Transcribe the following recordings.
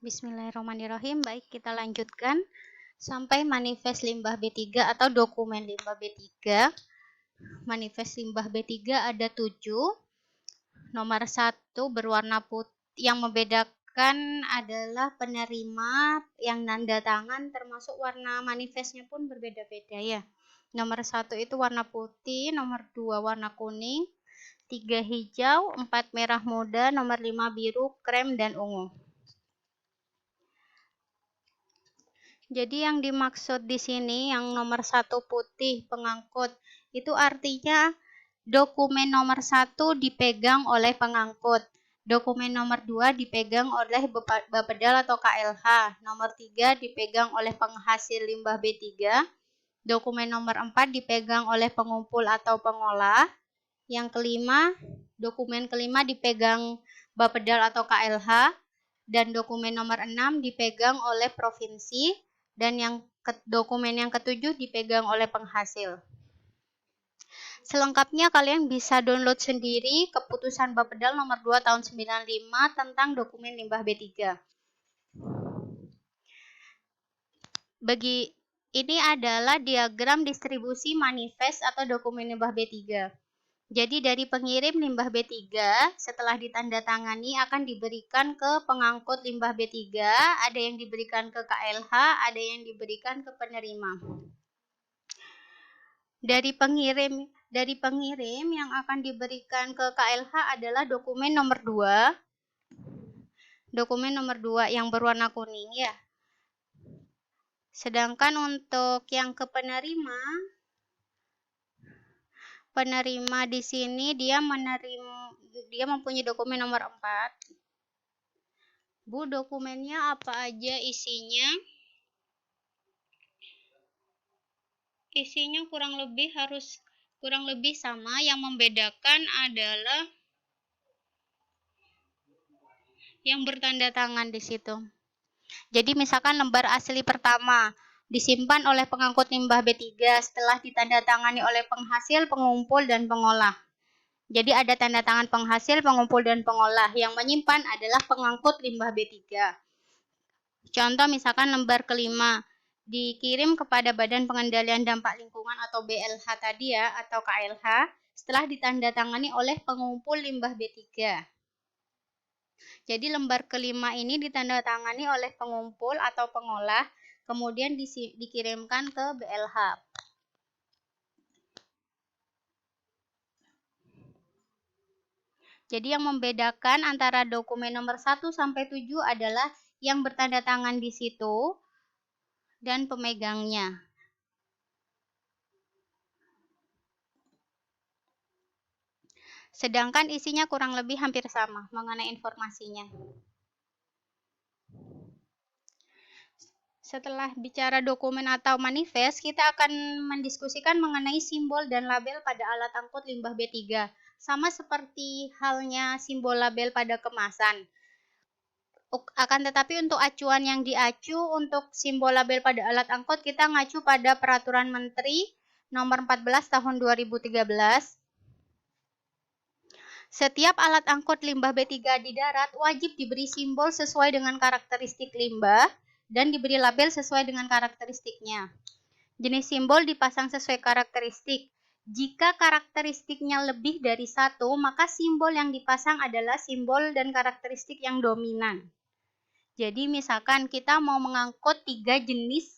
Bismillahirrahmanirrahim. Baik, kita lanjutkan sampai manifest limbah B3 atau dokumen limbah B3. Manifest limbah B3 ada 7. Nomor 1 berwarna putih. Yang membedakan adalah penerima yang nanda tangan, termasuk warna manifestnya pun berbeda-beda ya. Nomor 1 itu warna putih, nomor 2 warna kuning, 3 hijau, 4 merah muda, nomor 5 biru, krem, dan ungu. Jadi yang dimaksud di sini yang nomor 1 putih pengangkut itu artinya dokumen nomor 1 dipegang oleh pengangkut. Dokumen nomor 2 dipegang oleh Bapedal atau KLH. Nomor 3 dipegang oleh penghasil limbah B3. Dokumen nomor 4 dipegang oleh pengumpul atau pengolah. Yang kelima, dokumen kelima dipegang Bapedal atau KLH. Dan dokumen nomor 6 dipegang oleh provinsi. Dan dokumen yang ketujuh dipegang oleh penghasil. Selengkapnya kalian bisa download sendiri keputusan Bapedal nomor 2 tahun 95 tentang dokumen limbah B3. Ini adalah diagram distribusi manifest atau dokumen limbah B3. Jadi dari pengirim limbah B3 setelah ditandatangani akan diberikan ke pengangkut limbah B3, ada yang diberikan ke KLH, ada yang diberikan ke penerima. Dari pengirim yang akan diberikan ke KLH adalah dokumen nomor 2. Dokumen nomor 2 yang berwarna kuning ya. Sedangkan untuk yang ke penerima di sini dia mempunyai dokumen nomor 4. Bu, dokumennya apa aja isinya? Isinya kurang lebih sama, yang membedakan adalah yang bertanda tangan di situ. Jadi misalkan lembar asli pertama disimpan oleh pengangkut limbah B3 setelah ditandatangani oleh penghasil, pengumpul, dan pengolah. Jadi ada tanda tangan penghasil, pengumpul, dan pengolah. Yang menyimpan adalah pengangkut limbah B3. Contoh misalkan lembar kelima dikirim kepada Badan Pengendalian Dampak Lingkungan atau BLH tadi ya, atau KLH, setelah ditandatangani oleh pengumpul limbah B3. Jadi lembar kelima ini ditandatangani oleh pengumpul atau pengolah, kemudian dikirimkan ke BLH. Jadi yang membedakan antara dokumen nomor 1 sampai 7 adalah yang bertanda tangan di situ dan pemegangnya. Sedangkan isinya kurang lebih hampir sama mengenai informasinya. Setelah bicara dokumen atau manifest, kita akan mendiskusikan mengenai simbol dan label pada alat angkut limbah B3. Sama seperti halnya simbol label pada kemasan. Akan tetapi untuk acuan yang diacu untuk simbol label pada alat angkut, kita ngacu pada Peraturan Menteri Nomor 14 Tahun 2013. Setiap alat angkut limbah B3 di darat wajib diberi simbol sesuai dengan karakteristik limbah dan diberi label sesuai dengan karakteristiknya. Jenis simbol dipasang sesuai karakteristik. Jika karakteristiknya lebih dari 1, maka simbol yang dipasang adalah simbol dan karakteristik yang dominan. Jadi misalkan kita mau mengangkut 3 jenis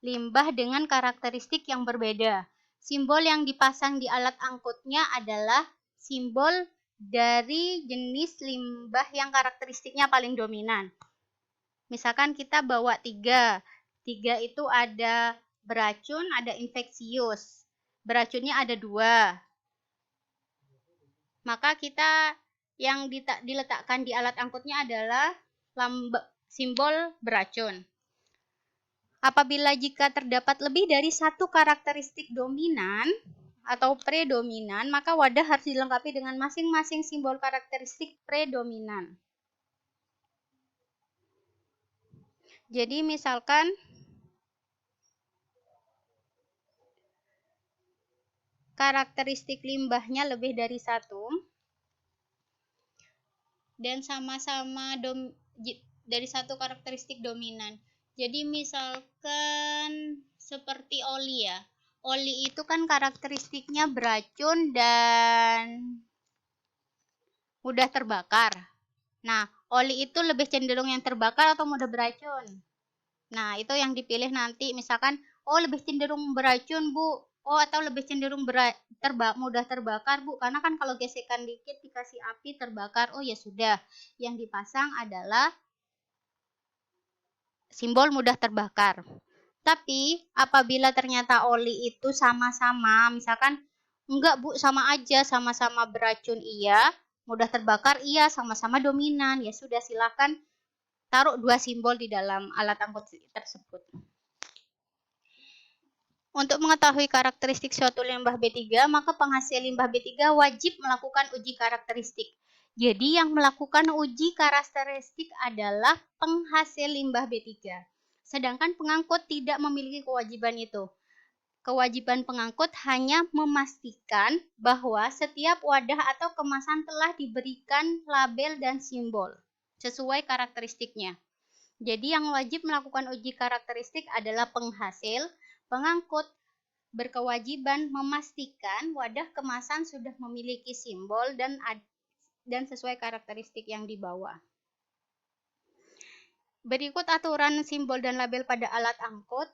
limbah dengan karakteristik yang berbeda. Simbol yang dipasang di alat angkutnya adalah simbol dari jenis limbah yang karakteristiknya paling dominan. Misalkan kita bawa 3. 3 itu ada beracun, ada infeksius. Beracunnya ada 2. Maka kita yang diletakkan di alat angkutnya adalah simbol beracun. Apabila jika terdapat lebih dari 1 karakteristik dominan atau predominan, maka wadah harus dilengkapi dengan masing-masing simbol karakteristik predominan. Jadi misalkan karakteristik limbahnya lebih dari 1 dan sama-sama dari satu karakteristik dominan. Jadi misalkan seperti oli ya. Oli itu kan karakteristiknya beracun dan mudah terbakar. Nah, oli itu lebih cenderung yang terbakar atau mudah beracun? Nah, itu yang dipilih nanti. Misalkan, oh lebih cenderung beracun, Bu. Oh, atau lebih cenderung mudah terbakar, Bu. Karena kan kalau gesekan dikit dikasih api terbakar. Oh, ya sudah. Yang dipasang adalah simbol mudah terbakar. Tapi apabila ternyata oli itu sama-sama, misalkan enggak Bu, sama aja, sama-sama beracun iya, mudah terbakar iya, sama-sama dominan, ya sudah silahkan taruh dua simbol di dalam alat angkut tersebut. Untuk mengetahui karakteristik suatu limbah B3, maka penghasil limbah B3 wajib melakukan uji karakteristik. Jadi yang melakukan uji karakteristik adalah penghasil limbah B3. Sedangkan pengangkut tidak memiliki kewajiban itu. Kewajiban pengangkut hanya memastikan bahwa setiap wadah atau kemasan telah diberikan label dan simbol sesuai karakteristiknya. Jadi yang wajib melakukan uji karakteristik adalah penghasil. Pengangkut berkewajiban memastikan wadah kemasan sudah memiliki simbol dan sesuai karakteristik yang dibawa. Berikut aturan simbol dan label pada alat angkut.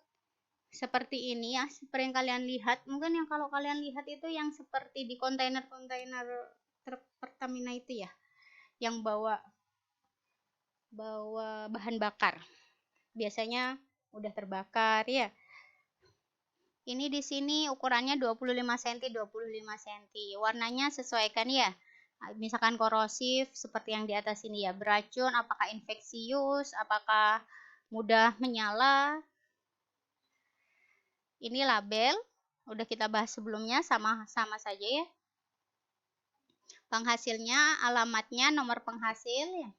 Seperti ini ya, seperti yang kalian lihat. Mungkin yang kalau kalian lihat itu yang seperti di kontainer-kontainer truk Pertamina itu ya, yang bawa bahan bakar. Biasanya udah terbakar ya. Ini di sini ukurannya 25 cm 25 cm. Warnanya sesuaikan ya. Misalkan korosif seperti yang di atas ini ya, beracun, apakah infeksius, apakah mudah menyala. Ini label, udah kita bahas sebelumnya, sama saja ya. Penghasilnya, alamatnya, nomor penghasil ya.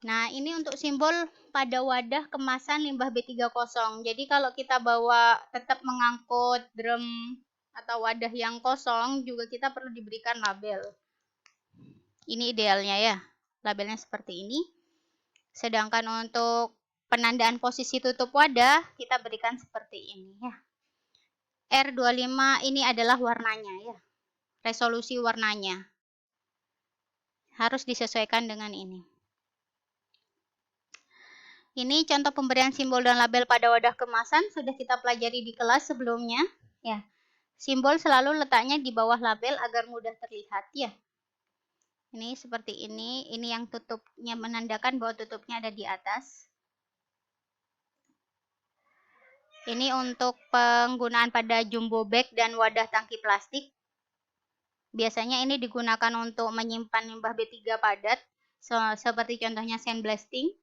Nah, ini untuk simbol pada wadah kemasan limbah B30. Jadi kalau kita bawa tetap mengangkut drum atau wadah yang kosong, juga kita perlu diberikan label. Ini idealnya ya, labelnya seperti ini. Sedangkan untuk penandaan posisi tutup wadah, kita berikan seperti ini ya. R25 ini adalah warnanya ya, resolusi warnanya. Harus disesuaikan dengan ini. Ini contoh pemberian simbol dan label pada wadah kemasan sudah kita pelajari di kelas sebelumnya ya. Simbol selalu letaknya di bawah label agar mudah terlihat ya. Ini seperti ini yang tutupnya menandakan bahwa tutupnya ada di atas. Ini untuk penggunaan pada jumbo bag dan wadah tangki plastik. Biasanya ini digunakan untuk menyimpan limbah B3 padat, seperti contohnya sandblasting.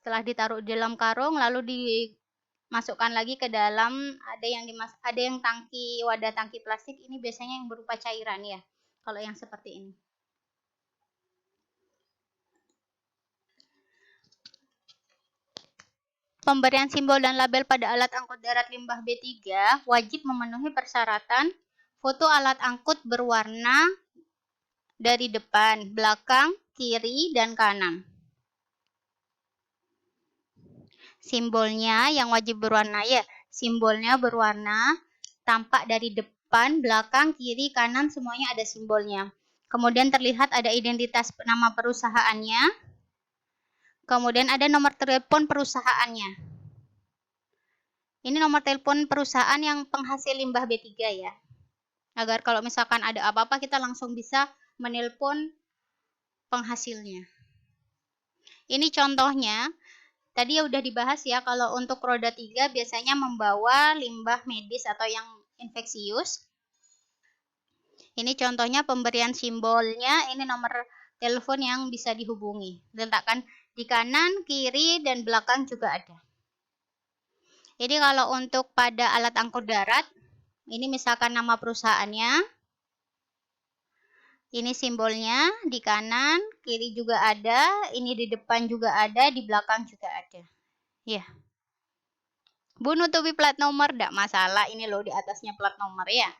Setelah ditaruh di dalam karung, lalu dimasukkan lagi ke dalam, ada yang tangki, wadah tangki plastik, ini biasanya yang berupa cairan ya, kalau yang seperti ini. Pemberian simbol dan label pada alat angkut darat limbah B3 wajib memenuhi persyaratan foto alat angkut berwarna dari depan, belakang, kiri, dan kanan. Simbolnya yang wajib berwarna ya, simbolnya berwarna, tampak dari depan, belakang, kiri, kanan, semuanya ada simbolnya. Kemudian terlihat ada identitas nama perusahaannya. Kemudian ada nomor telepon perusahaannya. Ini nomor telepon perusahaan yang penghasil limbah B3 ya. Agar kalau misalkan ada apa-apa kita langsung bisa menelpon penghasilnya. Ini contohnya. Tadi ya udah dibahas ya, kalau untuk roda 3 biasanya membawa limbah medis atau yang infeksius. Ini contohnya pemberian simbolnya, ini nomor telepon yang bisa dihubungi. Letakkan di kanan, kiri, dan belakang juga ada. Jadi kalau untuk pada alat angkut darat, ini misalkan nama perusahaannya. Ini simbolnya di kanan, kiri juga ada, ini di depan juga ada, di belakang juga ada. Ya. Bu nutupi plat nomor, enggak masalah, ini loh di atasnya plat nomor ya.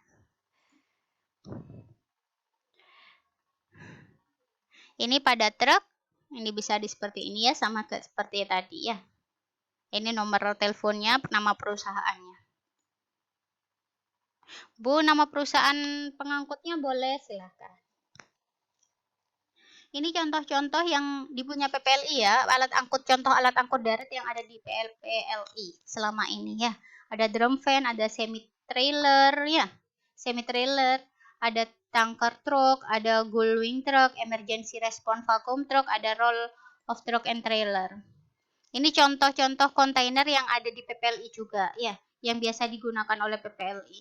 Ini pada truk, ini bisa seperti ini ya, sama seperti tadi ya. Ini nomor teleponnya, nama perusahaannya. Bu, nama perusahaan pengangkutnya boleh, silahkan. Ini contoh-contoh yang dipunya PPLI ya, contoh alat angkut darat yang ada di PLI selama ini ya. Ada drum van, ada semi trailer ya, ada tanker truk, ada gullwing truck, emergency response vacuum truck, ada roll of truck and trailer. Ini contoh-contoh kontainer yang ada di PPLI juga ya, yang biasa digunakan oleh PPLI.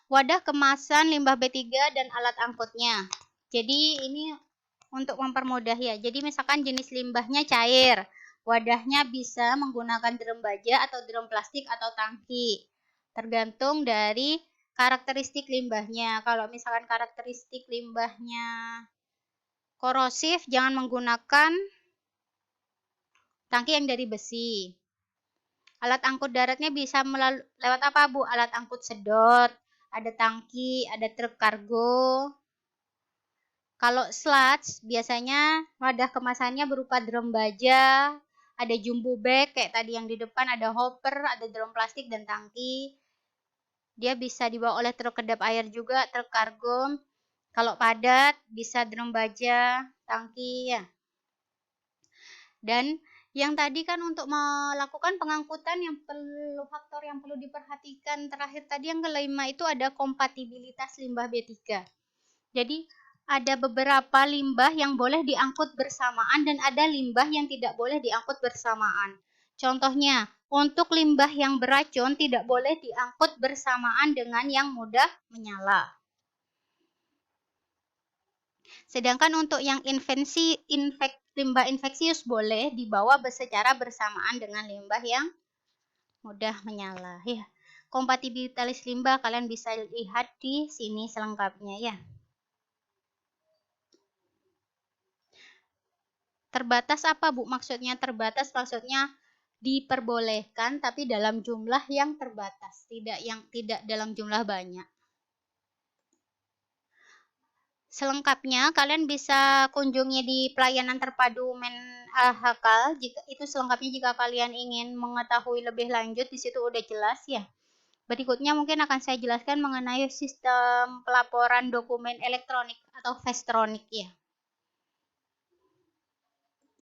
Wadah kemasan limbah B3 dan alat angkutnya. Jadi ini untuk mempermudah ya. Jadi misalkan jenis limbahnya cair. Wadahnya bisa menggunakan drum baja atau drum plastik atau tangki. Tergantung dari karakteristik limbahnya. Kalau misalkan karakteristik limbahnya korosif, jangan menggunakan tangki yang dari besi. Alat angkut daratnya bisa lewat apa, Bu? Alat angkut sedot, ada tangki, ada truk kargo. Kalau sludge, biasanya wadah kemasannya berupa drum baja, ada jumbo bag, kayak tadi yang di depan, ada hopper, ada drum plastik, dan tangki. Dia bisa dibawa oleh truk kedap air juga, truk kargo. Kalau padat, bisa drum baja, tangki, ya. Dan yang tadi kan untuk melakukan pengangkutan faktor yang perlu diperhatikan terakhir tadi yang kelima itu ada kompatibilitas limbah B3. Jadi ada beberapa limbah yang boleh diangkut bersamaan dan ada limbah yang tidak boleh diangkut bersamaan. Contohnya, untuk limbah yang beracun tidak boleh diangkut bersamaan dengan yang mudah menyala. Sedangkan untuk yang limbah infeksius boleh dibawa secara bersamaan dengan limbah yang mudah menyala. Ya, kompatibilitas limbah kalian bisa lihat di sini selengkapnya ya. Terbatas apa, Bu? Maksudnya terbatas maksudnya diperbolehkan tapi dalam jumlah yang terbatas, tidak dalam jumlah banyak. Selengkapnya kalian bisa kunjungi di pelayanan terpadu Menhakal. Itu selengkapnya jika kalian ingin mengetahui lebih lanjut, di situ udah jelas ya. Berikutnya mungkin akan saya jelaskan mengenai sistem pelaporan dokumen elektronik atau Vestronic ya.